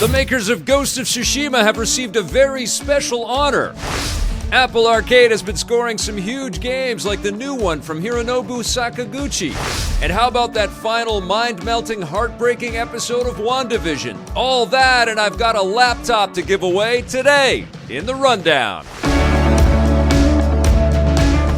The makers of Ghost of Tsushima have received a very special honor. Apple Arcade has been scoring some huge games like the new one from Hironobu Sakaguchi. And how about that final mind-melting, heartbreaking episode of WandaVision? All that, and I've got a laptop to give away today in the Rundown.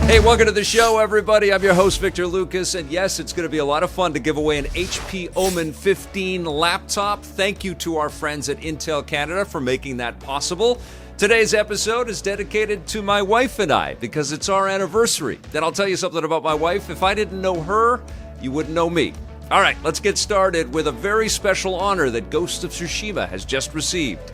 Hey, welcome to the show, everybody. I'm your host, Victor Lucas, and yes, it's going to be a lot of fun to give away an HP Omen 15 laptop. Thank you to our friends at Intel Canada for making that possible. Today's episode is dedicated to my wife and I because it's our anniversary. Then I'll tell you something about my wife. If I didn't know her, you wouldn't know me. All right, let's get started with a very special honor that Ghost of Tsushima has just received.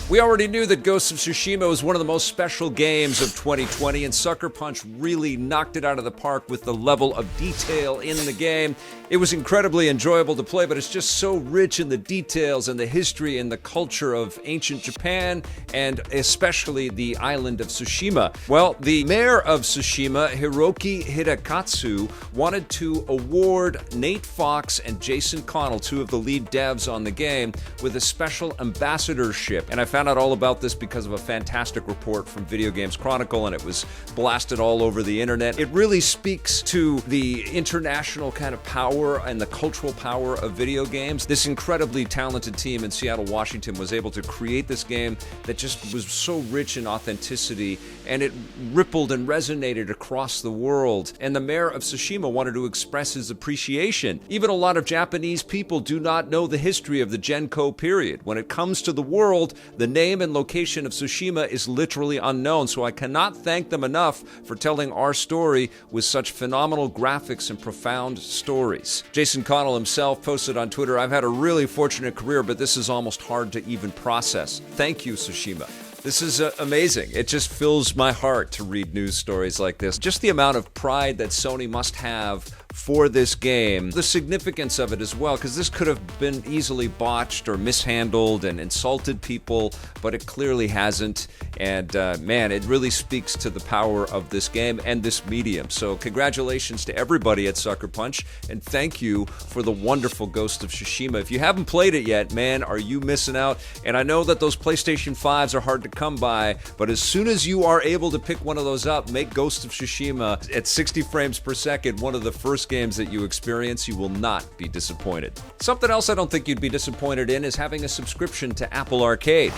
We already knew that Ghost of Tsushima was one of the most special games of 2020, and Sucker Punch really knocked it out of the park with the level of detail in the game. It was incredibly enjoyable to play, but it's just so rich in the details and the history and the culture of ancient Japan, and especially the island of Tsushima. Well, the mayor of Tsushima, Hiroki Hidekatsu, wanted to award Nate Fox and Jason Connell, two of the lead devs on the game, with a special ambassadorship. And I found out all about this because of a fantastic report from Video Games Chronicle, and it was blasted all over the internet. It really speaks to the international kind of power and the cultural power of video games. This incredibly talented team in Seattle, Washington was able to create this game that just was so rich in authenticity, and it rippled and resonated across the world. And the mayor of Tsushima wanted to express his appreciation. Even a lot of Japanese people do not know the history of the Genko period. When it comes to the world, the name and location of Tsushima is literally unknown, so I cannot thank them enough for telling our story with such phenomenal graphics and profound stories. Jason Connell himself posted on Twitter, "I've had a really fortunate career, but this is almost hard to even process. Thank you, Tsushima." This is amazing. It just fills my heart to read news stories like this. Just the amount of pride that Sony must have for this game, the significance of it as well, because this could have been easily botched or mishandled and insulted people, but it clearly hasn't. And man, it really speaks to the power of this game and this medium. So congratulations to everybody at Sucker Punch, and thank you for the wonderful Ghost of Tsushima. If you haven't played it yet, man, are you missing out? And I know that those PlayStation 5s are hard to come by, but as soon as you are able to pick one of those up, make Ghost of Tsushima at 60 frames per second one of the first games that you experience. You will not be disappointed. Something else I don't think you'd be disappointed in is having a subscription to Apple Arcade.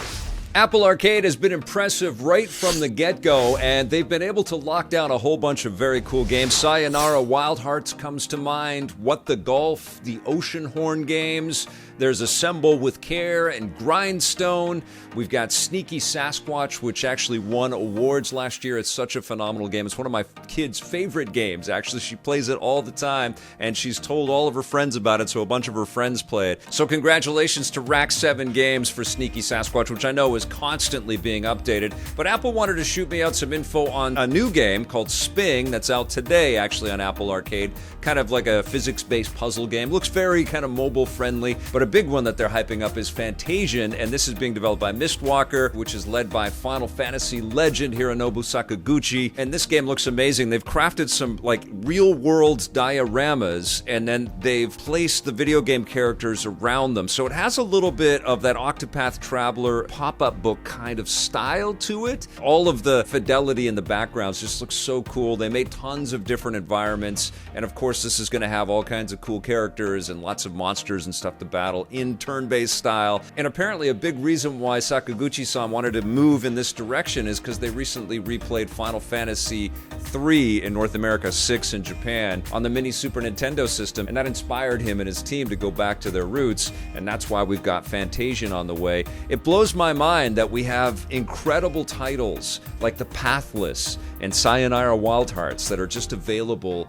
Apple Arcade has been impressive right from the get-go, and they've been able to lock down a whole bunch of very cool games. Sayonara Wild Hearts comes to mind, What the Golf, the Ocean Horn games. There's Assemble with Care and Grindstone. We've got Sneaky Sasquatch, which actually won awards last year. It's such a phenomenal game. It's one of my kids' favorite games, actually. She plays it all the time, and she's told all of her friends about it, so a bunch of her friends play it. So congratulations to Rack 7 Games for Sneaky Sasquatch, which I know is constantly being updated. But Apple wanted to shoot me out some info on a new game called Sping that's out today, actually, on Apple Arcade. Kind of like a physics-based puzzle game. Looks very kind of mobile-friendly, but a big one that they're hyping up is Fantasian, and this is being developed by Mistwalker, which is led by Final Fantasy legend Hironobu Sakaguchi, and this game looks amazing. They've crafted some like real-world dioramas, and then they've placed the video game characters around them, so it has a little bit of that Octopath Traveler pop-up book kind of style to it. All of the fidelity in the backgrounds just looks so cool. They made tons of different environments, and of course this is going to have all kinds of cool characters and lots of monsters and stuff to battle in turn-based style. And apparently a big reason why Sakaguchi-san wanted to move in this direction is because they recently replayed Final Fantasy III in North America, 6 in Japan, on the mini Super Nintendo system, and that inspired him and his team to go back to their roots, and that's why we've got Fantasian on the way. It blows my mind that we have incredible titles like The Pathless and Sayonara Wild Hearts that are just available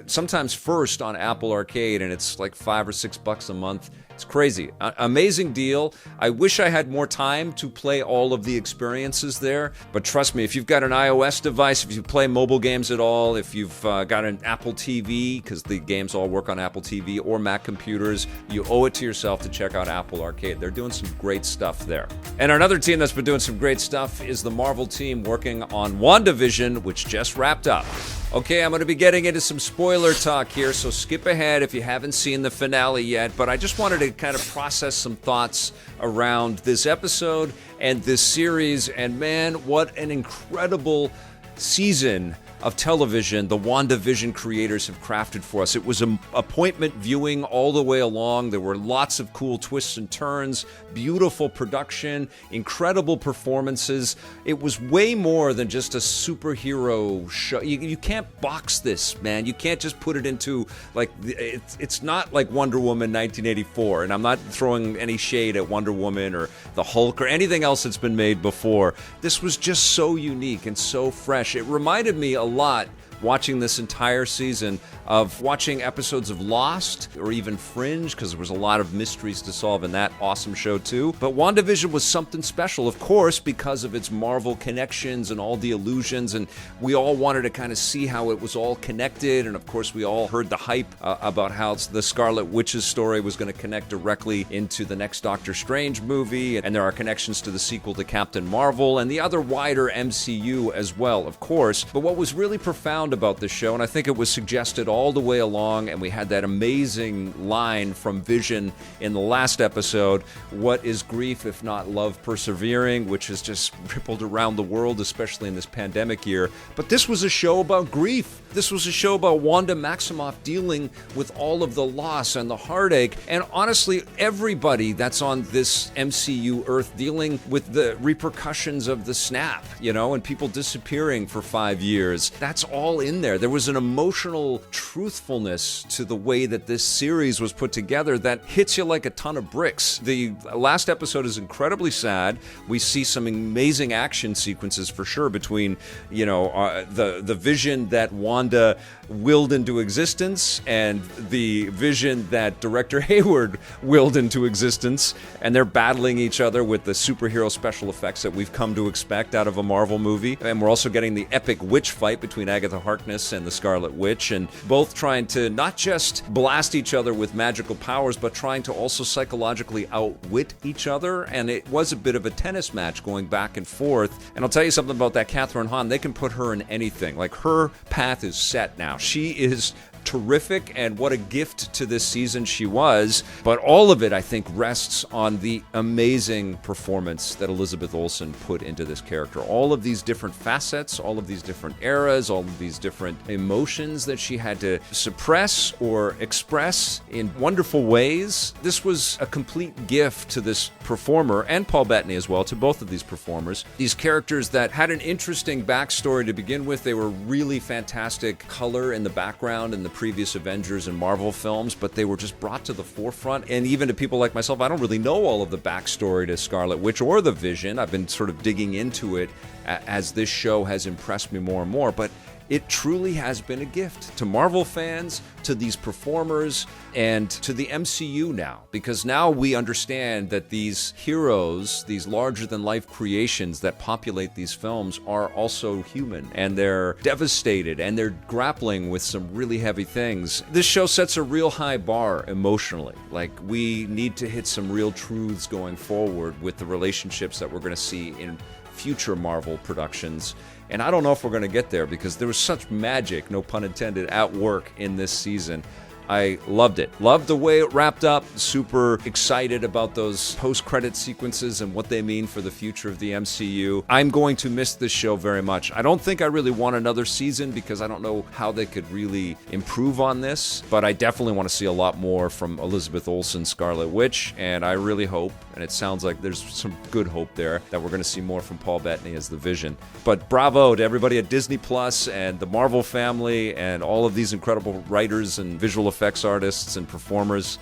sometimes first on Apple Arcade, and it's like $5 or $6 a month. It's crazy. Amazing deal. I wish I had more time to play all of the experiences there, but trust me, if you've got an iOS device, if you play mobile games at all, if you've got an Apple TV, because the games all work on Apple TV or Mac computers, you owe it to yourself to check out Apple Arcade. They're doing some great stuff there. And another team that's been doing some great stuff is the Marvel team working on WandaVision, which just wrapped up. Okay, I'm going to be getting into some spoiler talk here, so skip ahead if you haven't seen the finale yet. But I just wanted to kind of process some thoughts around this episode and this series. And man, what an incredible season of television the WandaVision creators have crafted for us. It was an appointment viewing all the way along. There were lots of cool twists and turns, beautiful production, incredible performances. It was way more than just a superhero show. You can't box this, man. You can't just put it into, like, it's not like Wonder Woman 1984, and I'm not throwing any shade at Wonder Woman or the Hulk or anything else that's been made before. This was just so unique and so fresh. It reminded me a lot watching this entire season of watching episodes of Lost or even Fringe, because there was a lot of mysteries to solve in that awesome show too. But WandaVision was something special, of course, because of its Marvel connections and all the illusions, and we all wanted to kind of see how it was all connected. And of course, we all heard the hype about how the Scarlet Witch's story was going to connect directly into the next Doctor Strange movie, and there are connections to the sequel to Captain Marvel and the other wider MCU as well, of course. But what was really profound about this show, and I think it was suggested all the way along, and we had that amazing line from Vision in the last episode, what is grief if not love persevering, which has just rippled around the world, especially in this pandemic year. But this was a show about grief. This was a show about Wanda Maximoff dealing with all of the loss and the heartache, and honestly, everybody that's on this MCU Earth dealing with the repercussions of the snap, and people disappearing for 5 years. That's all in there. There was an emotional truthfulness to the way that this series was put together that hits you like a ton of bricks. The last episode is incredibly sad. We see some amazing action sequences for sure between, the vision that Wanda willed into existence and the vision that director Hayward willed into existence, and they're battling each other with the superhero special effects that we've come to expect out of a Marvel movie. And we're also getting the epic witch fight between Agatha Harkness and the Scarlet Witch, and both trying to not just blast each other with magical powers, but trying to also psychologically outwit each other. And it was a bit of a tennis match going back and forth. And I'll tell you something about that Catherine Hahn. They can put her in anything. Like, her path is set now. She is terrific, and what a gift to this season she was. But all of it, I think, rests on the amazing performance that Elizabeth Olsen put into this character. All of these different facets, all of these different eras, all of these different emotions that she had to suppress or express in wonderful ways. This was a complete gift to this performer, and Paul Bettany as well, to both of these performers. These characters that had an interesting backstory to begin with. They were really fantastic color in the background and the previous Avengers and Marvel films, but they were just brought to the forefront. And even to people like myself, I don't really know all of the backstory to Scarlet Witch or the Vision. I've been sort of digging into it as this show has impressed me more and more, but it truly has been a gift to Marvel fans, to these performers, and to the MCU now. Because now we understand that these heroes, these larger-than-life creations that populate these films are also human. And they're devastated, and they're grappling with some really heavy things. This show sets a real high bar emotionally. Like, we need to hit some real truths going forward with the relationships that we're going to see in future Marvel productions. And I don't know if we're going to get there, because there was such magic, no pun intended, at work in this season. I loved it. Loved the way it wrapped up. Super excited about those post-credit sequences and what they mean for the future of the MCU. I'm going to miss this show very much. I don't think I really want another season, because I don't know how they could really improve on this, but I definitely want to see a lot more from Elizabeth Olsen's Scarlet Witch, and I really hope, and it sounds like there's some good hope there, that we're going to see more from Paul Bettany as the Vision. But bravo to everybody at Disney Plus and the Marvel family and all of these incredible writers and visual effects artists and performers.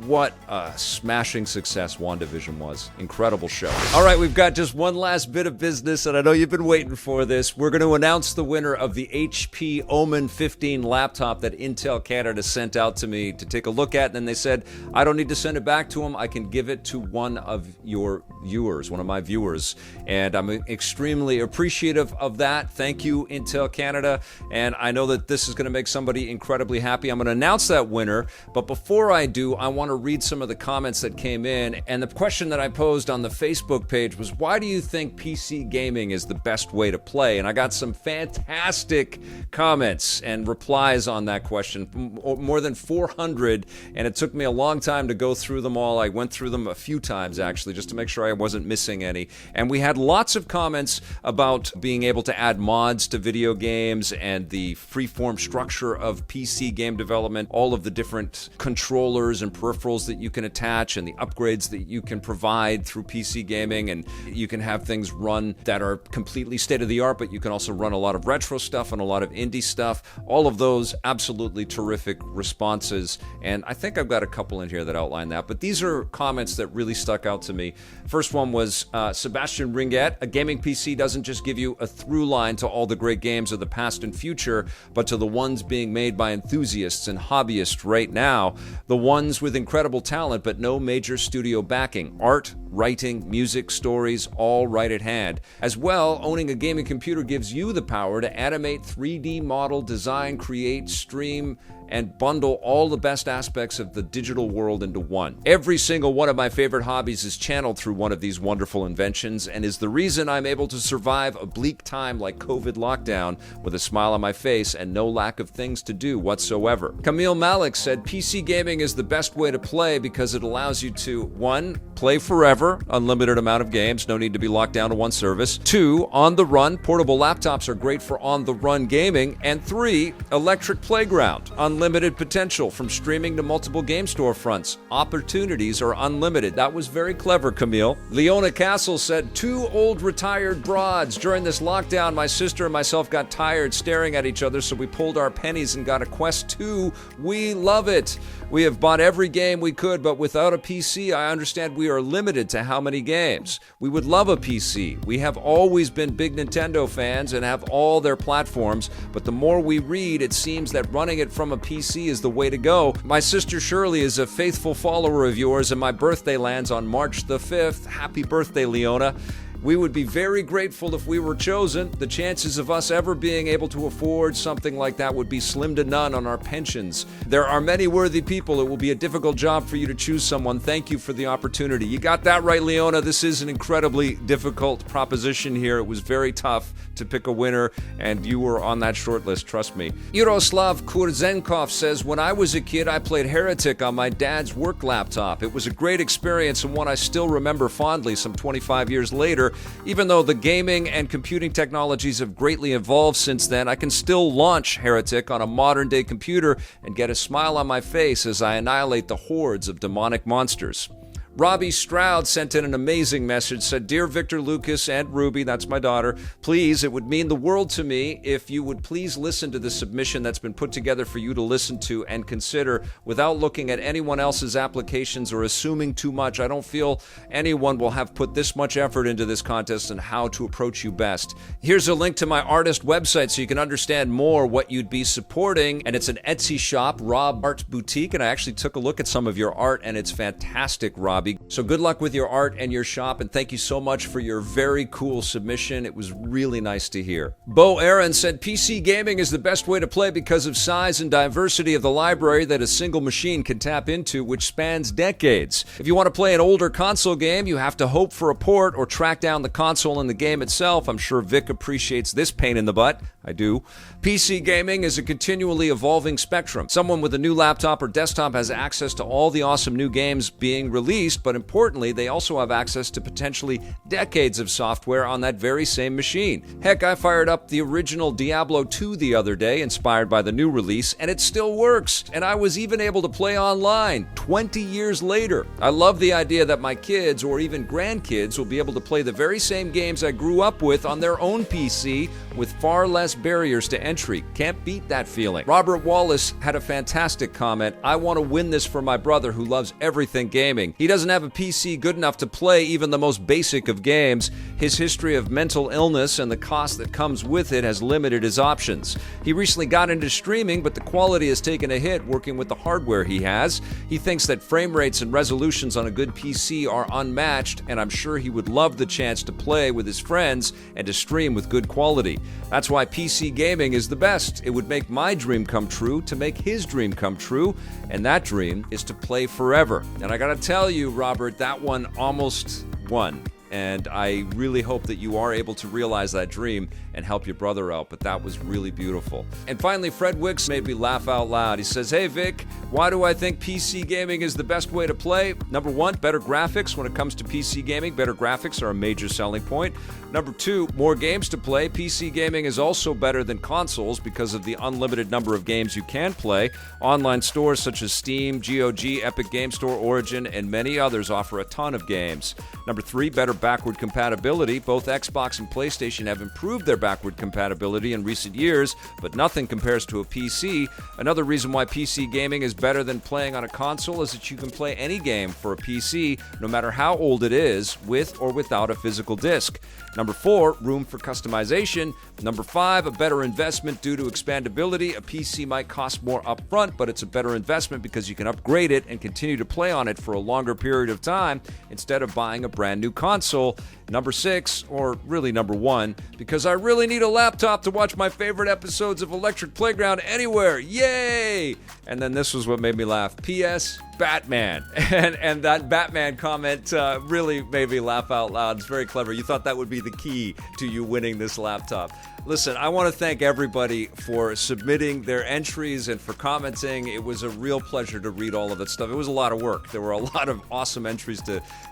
What a smashing success WandaVision was. Incredible show. All right, we've got just one last bit of business, and I know you've been waiting for this. We're going to announce the winner of the HP Omen 15 laptop that Intel Canada sent out to me to take a look at, and then they said, I don't need to send it back to them. I can give it to one of your viewers, one of my viewers, and I'm extremely appreciative of that. Thank you, Intel Canada, and I know that this is going to make somebody incredibly happy. I'm going to announce that winner, but before I do, I want to to read some of the comments that came in. And the question that I posed on the Facebook page was, why do you think PC gaming is the best way to play? And I got some fantastic comments and replies on that question, more than 400, and it took me a long time to go through them all. I went through them a few times, actually, just to make sure I wasn't missing any. And we had lots of comments about being able to add mods to video games and the freeform structure of PC game development, all of the different controllers and peripherals that you can attach and the upgrades that you can provide through PC gaming. And you can have things run that are completely state-of-the-art, but you can also run a lot of retro stuff and a lot of indie stuff. All of those absolutely terrific responses. And I think I've got a couple in here that outline that, but these are comments that really stuck out to me. First one was Sebastian Ringet. A gaming PC doesn't just give you a through line to all the great games of the past and future, but to the ones being made by enthusiasts and hobbyists right now, the ones with incredible talent but no major studio backing. Art, writing, music, stories, all right at hand. As well, owning a gaming computer gives you the power to animate, 3D model, design, create, stream, and bundle all the best aspects of the digital world into one. Every single one of my favorite hobbies is channeled through one of these wonderful inventions and is the reason I'm able to survive a bleak time like COVID lockdown with a smile on my face and no lack of things to do whatsoever. Camille Malik said, PC gaming is the best way to play because it allows you to, 1, play forever, unlimited amount of games, no need to be locked down to one service. 2, on the run, portable laptops are great for on the run gaming. And 3, electric playground, unlimited potential from streaming to multiple game storefronts. Opportunities are unlimited. That was very clever, Camille. Leona Castle said, 2 old retired broads. During this lockdown, my sister and myself got tired staring at each other, so we pulled our pennies and got a Quest 2. We love it. We have bought every game we could, but without a PC, I understand we are limited to how many games. We would love a PC. We have always been big Nintendo fans and have all their platforms, but the more we read, it seems that running it from a PC is the way to go. My sister Shirley is a faithful follower of yours, and my birthday lands on March the 5th. Happy birthday, Leona. We would be very grateful if we were chosen. The chances of us ever being able to afford something like that would be slim to none on our pensions. There are many worthy people. It will be a difficult job for you to choose someone. Thank you for the opportunity. You got that right, Leona. This is an incredibly difficult proposition here. It was very tough to pick a winner, and you were on that short list, trust me. Yaroslav Kurzenkov says, when I was a kid, I played Heretic on my dad's work laptop. It was a great experience and one I still remember fondly some 25 years later. Even though the gaming and computing technologies have greatly evolved since then, I can still launch Heretic on a modern-day computer and get a smile on my face as I annihilate the hordes of demonic monsters. Robbie Stroud sent in an amazing message, said, Dear Victor Lucas and Ruby, that's my daughter, please, it would mean the world to me if you would please listen to the submission that's been put together for you to listen to and consider without looking at anyone else's applications or assuming too much. I don't feel anyone will have put this much effort into this contest and how to approach you best. Here's a link to my artist website so you can understand more what you'd be supporting, and it's an Etsy shop, Rob Art Boutique, and I actually took a look at some of your art, and it's fantastic, Rob. So good luck with your art and your shop, and thank you so much for your very cool submission. It was really nice to hear. Bo Aaron said, PC gaming is the best way to play because of size and diversity of the library that a single machine can tap into, which spans decades. If you want to play an older console game, you have to hope for a port or track down the console and the game itself. I'm sure Vic appreciates this pain in the butt. I do. PC gaming is a continually evolving spectrum. Someone with a new laptop or desktop has access to all the awesome new games being released, but importantly, they also have access to potentially decades of software on that very same machine. Heck, I fired up the original Diablo 2 the other day, inspired by the new release, and it still works. And I was even able to play online 20 years later. I love the idea that my kids or even grandkids will be able to play the very same games I grew up with on their own PC with far less barriers to entry. Can't beat that feeling. Robert Wallace had a fantastic comment. I want to win this for my brother who loves everything gaming. He doesn't doesn't have a PC good enough to play even the most basic of games. His history of mental illness and the cost that comes with it has limited his options. He recently got into streaming, but the quality has taken a hit working with the hardware he has. He thinks that frame rates and resolutions on a good PC are unmatched, and I'm sure he would love the chance to play with his friends and to stream with good quality. That's why PC gaming is the best. It would make my dream come true to make his dream come true, and that dream is to play forever. And I gotta tell you, Robert, that one almost won. And I really hope that you are able to realize that dream and help your brother out, but that was really beautiful. And finally, Fred Wicks made me laugh out loud. He says, "Hey Vic, why do I think PC gaming is the best way to play? Number one, better graphics. When it comes to PC gaming, better graphics are a major selling point. Number two, more games to play. PC gaming is also better than consoles because of the unlimited number of games you can play. Online stores such as Steam, GOG, Epic Game Store, Origin, and many others offer a ton of games. Number three, better backward compatibility. Both Xbox and PlayStation have improved their backward compatibility in recent years, but nothing compares to a PC. Another reason why PC gaming is better than playing on a console is that you can play any game for a PC, no matter how old it is, with or without a physical disc. Number four, room for customization. Number five, a better investment due to expandability. A PC might cost more upfront, but it's a better investment because you can upgrade it and continue to play on it for a longer period of time instead of buying a brand new console. Number six, or really number one, because I really need a laptop to watch my favorite episodes of Electric Playground anywhere. Yay! And then this was what made me laugh. P.S. Batman. And that Batman comment really made me laugh out loud. It's very clever. You thought that would be the key to you winning this laptop. Listen, I want to thank everybody for submitting their entries and for commenting. It was a real pleasure to read all of that stuff. It was a lot of work. There were a lot of awesome entries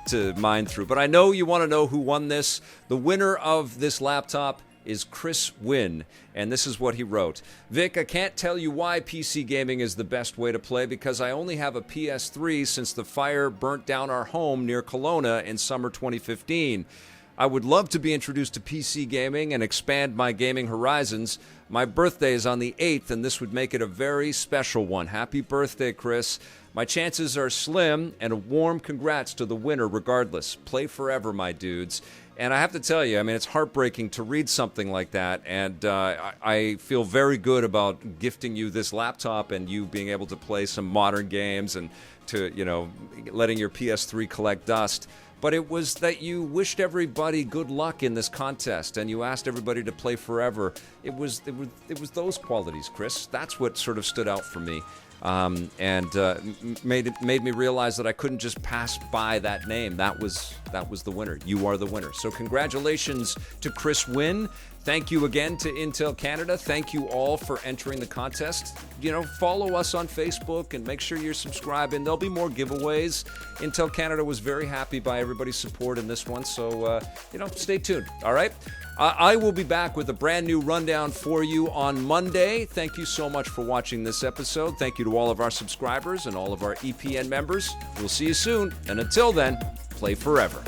to mine through. But I know you want to know who won this. The winner of this laptop is Chris Wynn, and this is what he wrote. Vic, I can't tell you why PC gaming is the best way to play because I only have a PS3 since the fire burnt down our home near Kelowna in summer 2015. I would love to be introduced to PC gaming and expand my gaming horizons. My birthday is on the 8th, and this would make it a very special one. Happy birthday, Chris. My chances are slim, and a warm congrats to the winner regardless. Play forever, my dudes. And I have to tell you, I mean, it's heartbreaking to read something like that, and I feel very good about gifting you this laptop and you being able to play some modern games and to, you know, letting your PS3 collect dust. But it was that you wished everybody good luck in this contest, and you asked everybody to play forever. It was those qualities, Chris. That's what sort of stood out for me, and made me realize that I couldn't just pass by that name. That was the winner. You are the winner. So congratulations to Chris Wynn. Thank you again to Intel Canada. Thank you all for entering the contest. You know, follow us on Facebook and make sure you're subscribing. There'll be more giveaways. Intel Canada was very happy by everybody's support in this one, so, you know, stay tuned, all right? I will be back with a brand new rundown for you on Monday. Thank you so much for watching this episode. Thank you to all of our subscribers and all of our EPN members. We'll see you soon, and until then, play forever.